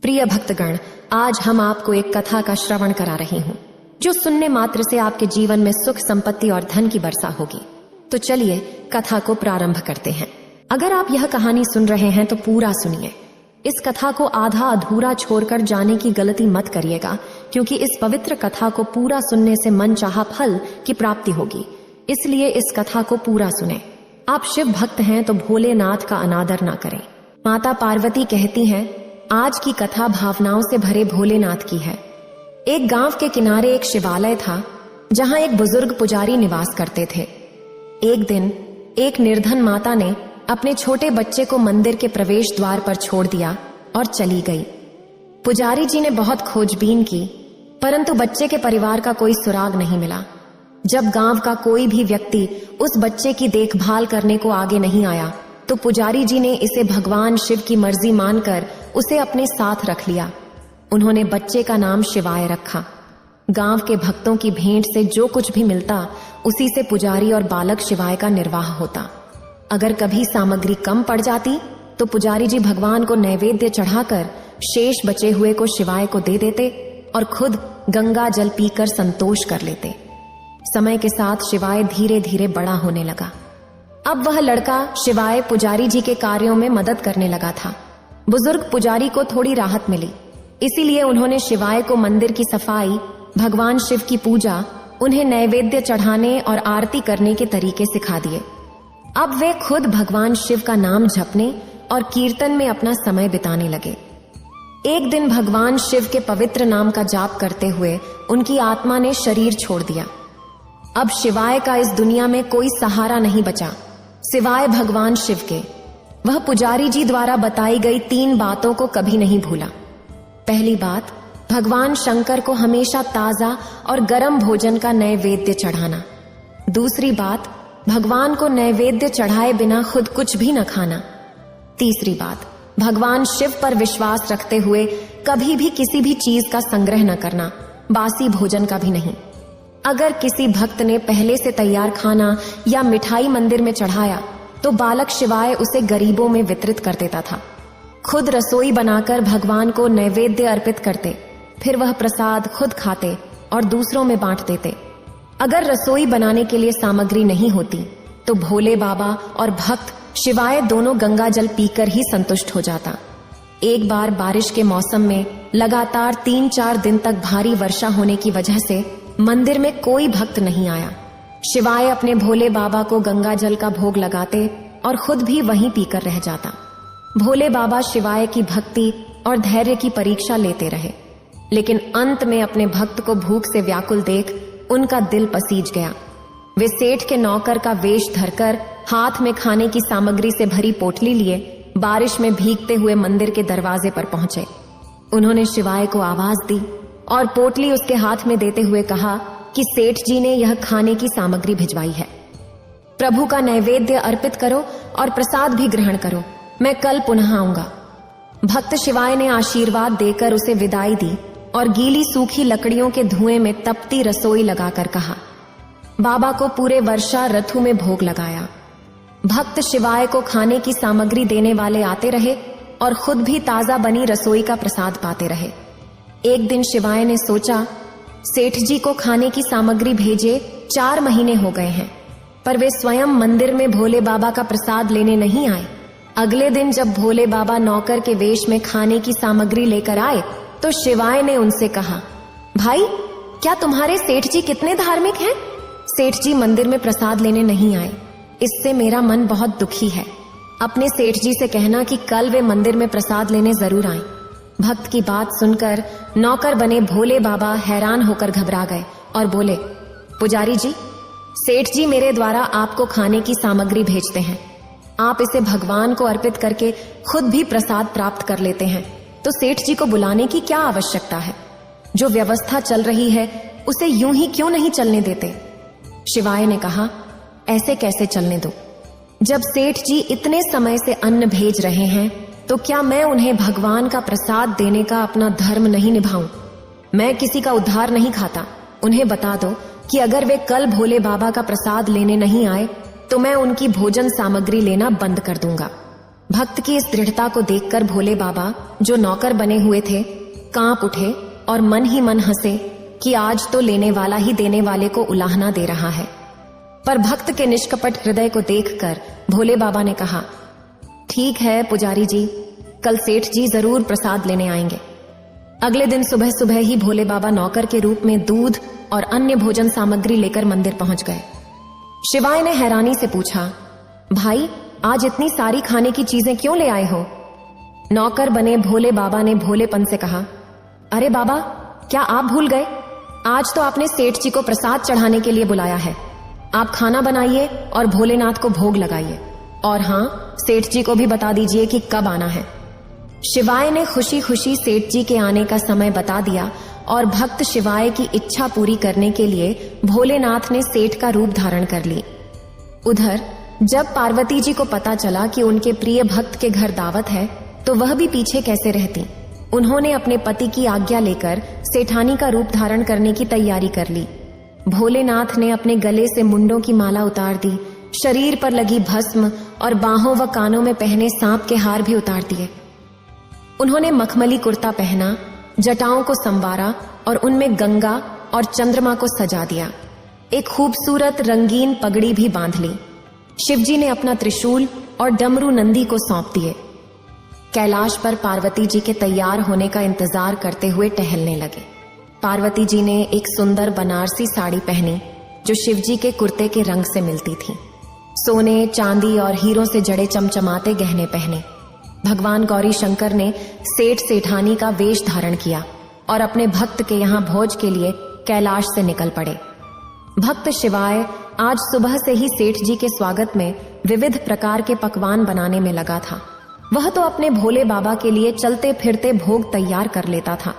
प्रिय भक्तगण, आज हम आपको एक कथा का श्रवण करा रही हूँ जो सुनने मात्र से आपके जीवन में सुख, संपत्ति और धन की वर्षा होगी। तो चलिए कथा को प्रारंभ करते हैं। अगर आप यह कहानी सुन रहे हैं तो पूरा सुनिए। इस कथा को आधा अधूरा छोड़कर जाने की गलती मत करिएगा, क्योंकि इस पवित्र कथा को पूरा सुनने से मन चाहा फल की प्राप्ति होगी। इसलिए इस कथा को पूरा सुने। आप शिव भक्त हैं तो भोलेनाथ का अनादर ना करें। माता पार्वती कहती हैं, आज की कथा भावनाओं से भरे भोलेनाथ की है। एक गांव के किनारे एक शिवालय था, जहां एक बुजुर्ग पुजारी निवास करते थे। एक दिन एक निर्धन माता ने अपने छोटे बच्चे को मंदिर के प्रवेश द्वार पर छोड़ दिया और चली गई। पुजारी जी ने बहुत खोजबीन की, परंतु बच्चे के परिवार का कोई सुराग नहीं मिला। जब गांव का कोई भी व्यक्ति उस बच्चे की देखभाल करने को आगे नहीं आया, तो पुजारी जी ने इसे भगवान शिव की मर्जी मानकर उसे अपने साथ रख लिया। उन्होंने बच्चे का नाम शिवाय रखा। गांव के भक्तों की भेंट से जो कुछ भी मिलता, उसी से पुजारी और बालक शिवाय का निर्वाह होता। अगर कभी सामग्री कम पड़ जाती तो पुजारी जी भगवान को नैवेद्य चढ़ाकर शेष बचे हुए को शिवाय को दे देते और खुद गंगा जल पीकर संतोष कर लेते। समय के साथ शिवाय धीरे धीरे बड़ा होने लगा। अब वह लड़का शिवाय पुजारी जी के कार्यों में मदद करने लगा था। बुजुर्ग पुजारी को थोड़ी राहत मिली, इसीलिए उन्होंने शिवाय को मंदिर की सफाई, भगवान शिव की पूजा, उन्हें नैवेद्य चढ़ाने और आरती करने के तरीके सिखा दिए। अब वे खुद भगवान शिव का नाम जपने और कीर्तन में अपना समय बिताने लगे। एक दिन भगवान शिव के पवित्र नाम का जाप करते हुए उनकी आत्मा ने शरीर छोड़ दिया। अब शिवाय का इस दुनिया में कोई सहारा नहीं बचा सिवाय भगवान शिव के। वह पुजारी जी द्वारा बताई गई 3 बातों को कभी नहीं भूला। पहली बात, भगवान शंकर को हमेशा ताजा और गर्म भोजन का नैवेद्य चढ़ाना। दूसरी बात, भगवान को नैवेद्य चढ़ाए बिना खुद कुछ भी न खाना। तीसरी बात, भगवान शिव पर विश्वास रखते हुए कभी भी किसी भी चीज का संग्रह न करना, बासी भोजन का भी नहीं। अगर किसी भक्त ने पहले से तैयार खाना या मिठाई मंदिर में चढ़ाया तो बालक शिवाय उसे गरीबों में वितरित कर देता था। खुद रसोई बनाकर भगवान को नैवेद्य अर्पित करते, फिर वह प्रसाद खुद खाते और दूसरों में बांट देते। अगर रसोई बनाने के लिए सामग्री नहीं होती तो भोले बाबा और भक्त शिवाय दोनों गंगा जल पीकर ही संतुष्ट हो जाता। एक बार बारिश के मौसम में लगातार 3-4 दिन तक भारी वर्षा होने की वजह से मंदिर में कोई भक्त नहीं आया। शिवाय अपने भोले बाबा को गंगा जल का भोग लगाते और खुद भी वहीं पीकर रह जाता। भोले बाबा शिवाय की भक्ति और धैर्य की परीक्षा लेते रहे, लेकिन अंत में अपने भक्त को भूख से व्याकुल देख उनका दिल पसीज गया। वे सेठ के नौकर का वेश धरकर हाथ में खाने की सामग्री से भरी पोटली लिए बारिश में भीगते हुए मंदिर के दरवाजे पर पहुंचे। उन्होंने शिवाय को आवाज दी और पोटली उसके हाथ में देते हुए कहा कि सेठ जी ने यह खाने की सामग्री भिजवाई है। प्रभु का नैवेद्य अर्पित करो और प्रसाद भी ग्रहण करो, मैं कल पुनः आऊंगा। भक्त शिवाय ने आशीर्वाद देकर उसे विदाई दी और गीली सूखी लकड़ियों के धुएं में तपती रसोई लगाकर कहा, बाबा को पूरे वर्षा ऋतु में भोग लगाया। भक्त शिवाय को खाने की सामग्री देने वाले आते रहे और खुद भी ताजा बनी रसोई का प्रसाद पाते रहे। एक दिन शिवाय ने सोचा, सेठ जी को खाने की सामग्री भेजे 4 महीने हो गए हैं, पर वे स्वयं मंदिर में भोले बाबा का प्रसाद लेने नहीं आए। अगले दिन जब भोले बाबा नौकर के वेश में खाने की सामग्री लेकर आए तो शिवाय ने उनसे कहा, भाई, क्या तुम्हारे सेठ जी कितने धार्मिक हैं? सेठ जी मंदिर में प्रसाद लेने नहीं आए, इससे मेरा मन बहुत दुखी है। अपने सेठ जी से कहना कि कल वे मंदिर में प्रसाद लेने जरूर आए। भक्त की बात सुनकर नौकर बने भोले बाबा हैरान होकर घबरा गए और बोले, पुजारी जी, सेठ जी मेरे द्वारा आपको खाने की सामग्री भेजते हैं। आप इसे भगवान को अर्पित करके खुद भी प्रसाद प्राप्त कर लेते हैं, तो सेठ जी को बुलाने की क्या आवश्यकता है? जो व्यवस्था चल रही है उसे यूं ही क्यों नहीं चलने देते? शिवाय ने कहा, ऐसे कैसे चलने दो? जब सेठ जी इतने समय से अन्न भेज रहे हैं तो क्या मैं उन्हें भगवान का प्रसाद देने का अपना धर्म नहीं निभाऊं? मैं किसी का उद्धार नहीं खाता। उन्हें बता दो कि अगर वे कल भोले बाबा का प्रसाद लेने नहीं आए तो मैं उनकी भोजन सामग्री लेना बंद कर दूंगा। भक्त की इस दृढ़ता को देखकर भोले बाबा, जो नौकर बने हुए थे, कांप उठे और मन ही मन हंसे कि आज तो लेने वाला ही देने वाले को उलाहना दे रहा है। पर भक्त के निष्कपट हृदय को देखकर भोले बाबा ने कहा, ठीक है पुजारी जी, कल सेठ जी जरूर प्रसाद लेने आएंगे। अगले दिन सुबह सुबह ही भोले बाबा नौकर के रूप में दूध और अन्य भोजन सामग्री लेकर मंदिर पहुंच गए। शिवाय ने हैरानी से पूछा, भाई आज इतनी सारी खाने की चीजें क्यों ले आए हो? नौकर बने भोले बाबा ने भोलेपन से कहा, अरे बाबा, क्या आप भूल गए? आज तो आपने सेठ जी को प्रसाद चढ़ाने के लिए बुलाया है। आप खाना बनाइए और भोलेनाथ को भोग लगाइए, और हाँ, सेठ जी को भी बता दीजिए कि कब आना है। शिवाय ने खुशी खुशी सेठ जी के आने का समय बता दिया और भक्त शिवाय की इच्छा पूरी करने के लिए भोलेनाथ ने सेठ का रूप धारण कर ली। उधर जब पार्वती जी को पता चला कि उनके प्रिय भक्त के घर दावत है, तो वह भी पीछे कैसे रहती। उन्होंने अपने पति की आज्ञा लेकर सेठानी का रूप धारण करने की तैयारी कर ली। भोलेनाथ ने अपने गले से मुंडों की माला उतार दी, शरीर पर लगी भस्म और बाहों व कानों में पहने सांप के हार भी उतार दिए। उन्होंने मखमली कुर्ता पहना, जटाओं को संवारा और उनमें गंगा और चंद्रमा को सजा दिया। एक खूबसूरत रंगीन पगड़ी भी बांध ली। शिवजी ने अपना त्रिशूल और डमरू नंदी को सौंप दिए। कैलाश पर पार्वती जी के तैयार होने का इंतजार करते हुए टहलने लगे। पार्वती जी ने एक सुंदर बनारसी साड़ी पहनी जो शिवजी के कुर्ते के रंग से मिलती थी। सोने, चांदी और हीरों से जड़े चमचमाते गहने पहने। भगवान गौरी शंकर ने सेठ सेठानी का वेश धारण किया और अपने भक्त के यहाँ भोज के लिए कैलाश से निकल पड़े। भक्त शिवाय आज सुबह से ही सेठ जी के स्वागत में विविध प्रकार के पकवान बनाने में लगा था। वह तो अपने भोले बाबा के लिए चलते फिरते भोग तैयार कर लेता था,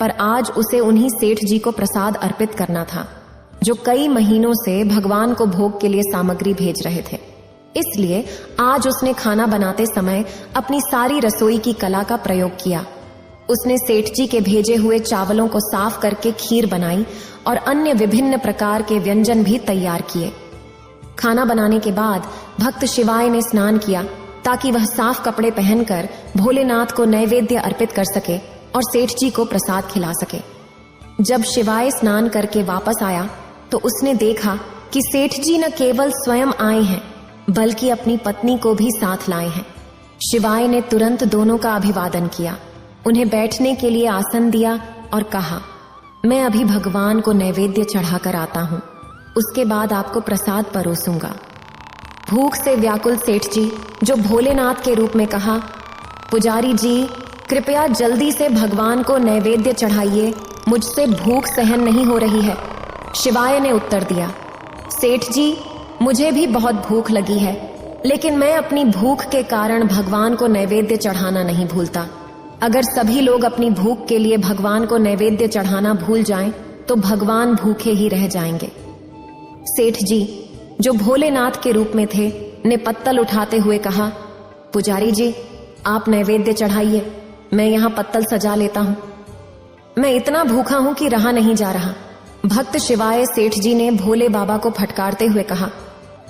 पर आज उसे उन्हीं सेठ जी को प्रसाद अर्पित करना था, जो कई महीनों से भगवान को भोग के लिए सामग्री भेज रहे थे। इसलिए आज उसने खाना बनाते समय अपनी सारी रसोई की कला का प्रयोग किया। उसने सेठ जी के भेजे हुए चावलों को साफ करके खीर बनाई और अन्य विभिन्न प्रकार के व्यंजन भी तैयार किए। खाना बनाने के बाद भक्त शिवाय ने स्नान किया ताकि वह साफ कपड़े पहनकर भोलेनाथ को नैवेद्य अर्पित कर सके और सेठ जी को प्रसाद खिला सके। जब शिवाय स्नान करके वापस आया तो उसने देखा कि सेठ जी न केवल स्वयं आए हैं बल्कि अपनी पत्नी को भी साथ लाए हैं। शिवाय ने तुरंत दोनों का अभिवादन किया, उन्हें बैठने के लिए आसन दिया और कहा, मैं अभी भगवान को नैवेद्य चढ़ाकर आता हूं, उसके बाद आपको प्रसाद परोसूंगा। भूख से व्याकुल सेठ जी, जो भोलेनाथ के रूप में कहा, पुजारी जी कृपया जल्दी से भगवान को नैवेद्य चढ़ाइए, मुझसे भूख सहन नहीं हो रही है। शिवाय ने उत्तर दिया, सेठ जी मुझे भी बहुत भूख लगी है, लेकिन मैं अपनी भूख के कारण भगवान को नैवेद्य चढ़ाना नहीं भूलता। अगर सभी लोग अपनी भूख के लिए भगवान को नैवेद्य चढ़ाना भूल जाएं, तो भगवान भूखे ही रह जाएंगे। सेठ जी, जो भोलेनाथ के रूप में थे, ने पत्तल उठाते हुए कहा, पुजारी जी आप नैवेद्य चढ़ाइए, मैं यहाँ पत्तल सजा लेता हूँ। मैं इतना भूखा हूं कि रहा नहीं जा रहा। भक्त शिवाय सेठ जी ने भोले बाबा को फटकारते हुए कहा,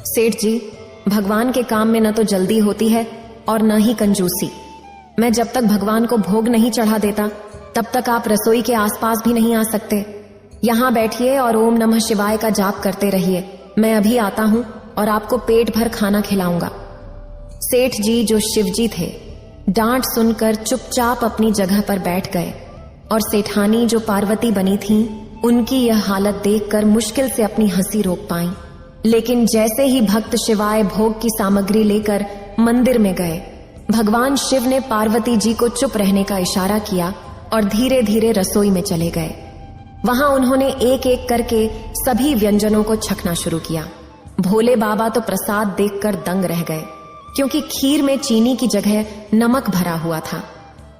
सेठ जी भगवान के काम में न तो जल्दी होती है और न ही कंजूसी। मैं जब तक भगवान को भोग नहीं चढ़ा देता तब तक आप रसोई के आसपास भी नहीं आ सकते। यहाँ बैठिए और ओम नमः शिवाय का जाप करते रहिए, मैं अभी आता हूं और आपको पेट भर खाना खिलाऊंगा। सेठ जी, जो शिवजी थे, डांट सुनकर चुपचाप अपनी जगह पर बैठ गए और सेठानी, जो पार्वती बनी थी, उनकी यह हालत देखकर मुश्किल से अपनी हंसी रोक पाई। लेकिन जैसे ही भक्त शिवाय भोग की सामग्री लेकर मंदिर में गए, भगवान शिव ने पार्वती जी को चुप रहने का इशारा किया और धीरे धीरे रसोई में चले गए। वहां उन्होंने एक एक करके सभी व्यंजनों को छकना शुरू किया। भोले बाबा तो प्रसाद देखकर दंग रह गए, क्योंकि खीर में चीनी की जगह नमक भरा हुआ था,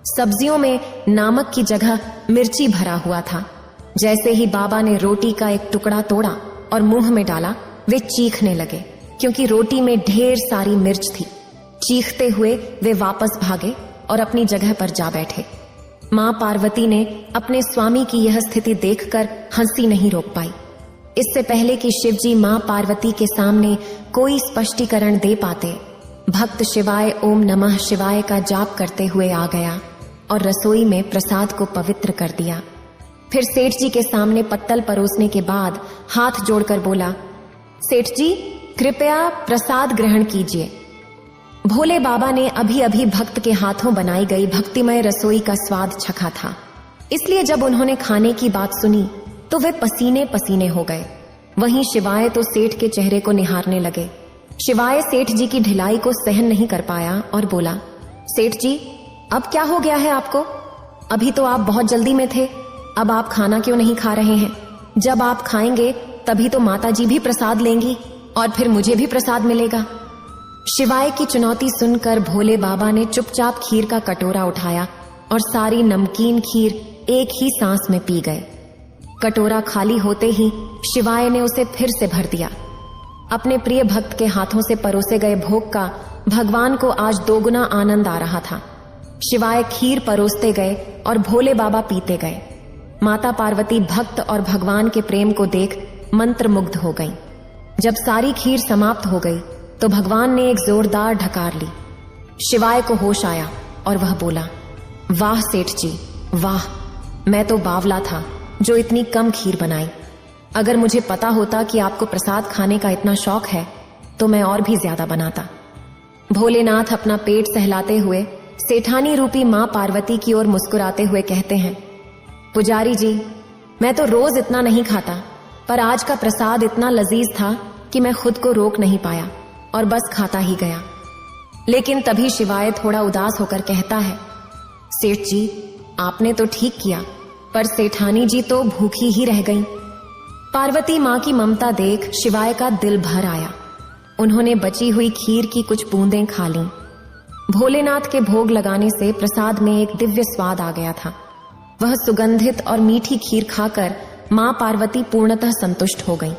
सब्जियों में नमक की जगह मिर्ची भरा हुआ था। जैसे ही बाबा ने रोटी का एक टुकड़ा तोड़ा और मुंह में डाला, वे चीखने लगे, क्योंकि रोटी में ढेर सारी मिर्च थी। चीखते हुए वे वापस भागे और अपनी जगह पर जा बैठे। मां पार्वती ने अपने स्वामी की यह स्थिति देखकर हंसी नहीं रोक पाई। इससे पहले कि शिवजी मां पार्वती के सामने कोई स्पष्टीकरण दे पाते, भक्त शिवाय ओम नमः शिवाय का जाप करते हुए आ गया और रसोई में प्रसाद को पवित्र कर दिया। फिर सेठ जी के सामने पत्तल परोसने के बाद हाथ जोड़कर बोला, सेठ जी कृपया प्रसाद ग्रहण कीजिए। भोले बाबा ने अभी अभी भक्त के हाथों बनाई गई भक्तिमय रसोई का स्वाद चखा था, इसलिए जब उन्होंने खाने की बात सुनी तो वे पसीने पसीने हो गए। वहीं शिवाय तो सेठ के चेहरे को निहारने लगे। शिवाय सेठ जी की ढिलाई को सहन नहीं कर पाया और बोला, सेठ जी अब क्या हो गया है आपको? अभी तो आप बहुत जल्दी में थे, अब आप खाना क्यों नहीं खा रहे हैं? जब आप खाएंगे तभी तो माता जी भी प्रसाद लेंगी और फिर मुझे भी प्रसाद मिलेगा। शिवाय की चुनौती सुनकर भोले बाबा ने चुपचाप खीर का कटोरा उठाया और सारी नमकीन खीर एक ही सांस में पी गए। कटोरा खाली होते ही शिवाय ने उसे फिर से भर दिया। अपने प्रिय भक्त के हाथों से परोसे गए भोग का भगवान को आज दोगुना आनंद आ रहा था। शिवाय खीर परोसते गए और भोले बाबा पीते गए। माता पार्वती भक्त और भगवान के प्रेम को देख मंत्रमुग्ध हो गईं। जब सारी खीर समाप्त हो गई तो भगवान ने एक जोरदार ढकार ली। शिवाय को होश आया और वह बोला, वाह सेठ जी वाह, मैं तो बावला था जो इतनी कम खीर बनाई। अगर मुझे पता होता कि आपको प्रसाद खाने का इतना शौक है तो मैं और भी ज्यादा बनाता। भोलेनाथ अपना पेट सहलाते हुए सेठानी रूपी मां पार्वती की ओर मुस्कुराते हुए कहते हैं, पुजारी जी मैं तो रोज इतना नहीं खाता, पर आज का प्रसाद इतना लजीज था कि मैं खुद को रोक नहीं पाया और बस खाता ही गया। लेकिन तभी शिवाय थोड़ा उदास होकर कहता है, सेठ जी आपने तो ठीक किया, पर सेठानी जी तो भूखी ही रह गईं। पार्वती मां की ममता देख शिवाय का दिल भर आया। उन्होंने बची हुई खीर की कुछ बूंदें खा लीं। भोलेनाथ के भोग लगाने से प्रसाद में एक दिव्य स्वाद आ गया था। वह सुगंधित और मीठी खीर खाकर मां पार्वती पूर्णतः संतुष्ट हो गईं।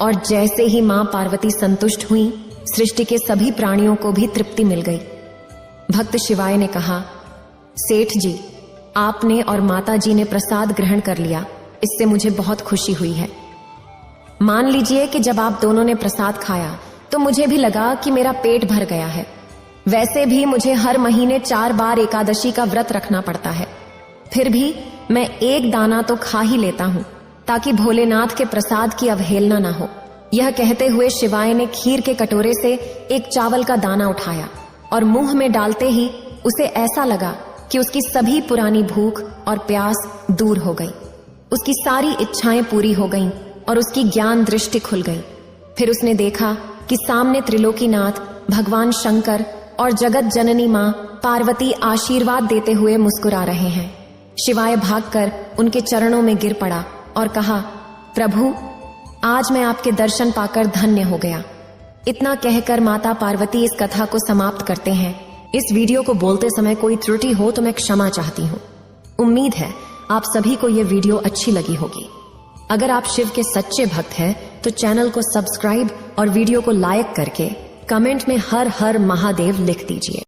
और जैसे ही मां पार्वती संतुष्ट हुई, सृष्टि के सभी प्राणियों को भी तृप्ति मिल गई। भक्त शिवाय ने कहा, सेठ जी आपने और माता जी ने प्रसाद ग्रहण कर लिया, इससे मुझे बहुत खुशी हुई है। मान लीजिए कि जब आप दोनों ने प्रसाद खाया तो मुझे भी लगा कि मेरा पेट भर गया है। वैसे भी मुझे हर महीने 4 बार एकादशी का व्रत रखना पड़ता है, फिर भी मैं एक दाना तो खा ही लेता हूँ ताकि भोलेनाथ के प्रसाद की अवहेलना ना हो। यह कहते हुए शिवाय ने खीर के कटोरे से एक चावल का दाना उठाया और मुंह में डालते ही उसे ऐसा लगा कि उसकी सभी पुरानी भूख और प्यास दूर हो गई। उसकी सारी इच्छाएं पूरी हो गईं और उसकी ज्ञान दृष्टि खुल गई। फिर उसने देखा कि सामने त्रिलोकीनाथ भगवान शंकर और जगत जननी मां पार्वती आशीर्वाद देते हुए मुस्कुरा रहे हैं। शिवाय भागकर उनके चरणों में गिर पड़ा और कहा, प्रभु आज मैं आपके दर्शन पाकर धन्य हो गया। इतना कहकर माता पार्वती इस कथा को समाप्त करते हैं। इस वीडियो को बोलते समय कोई त्रुटि हो तो मैं क्षमा चाहती हूँ। उम्मीद है आप सभी को यह वीडियो अच्छी लगी होगी। अगर आप शिव के सच्चे भक्त हैं तो चैनल को सब्सक्राइब और वीडियो को लाइक करके कमेंट में हर हर महादेव लिख दीजिए।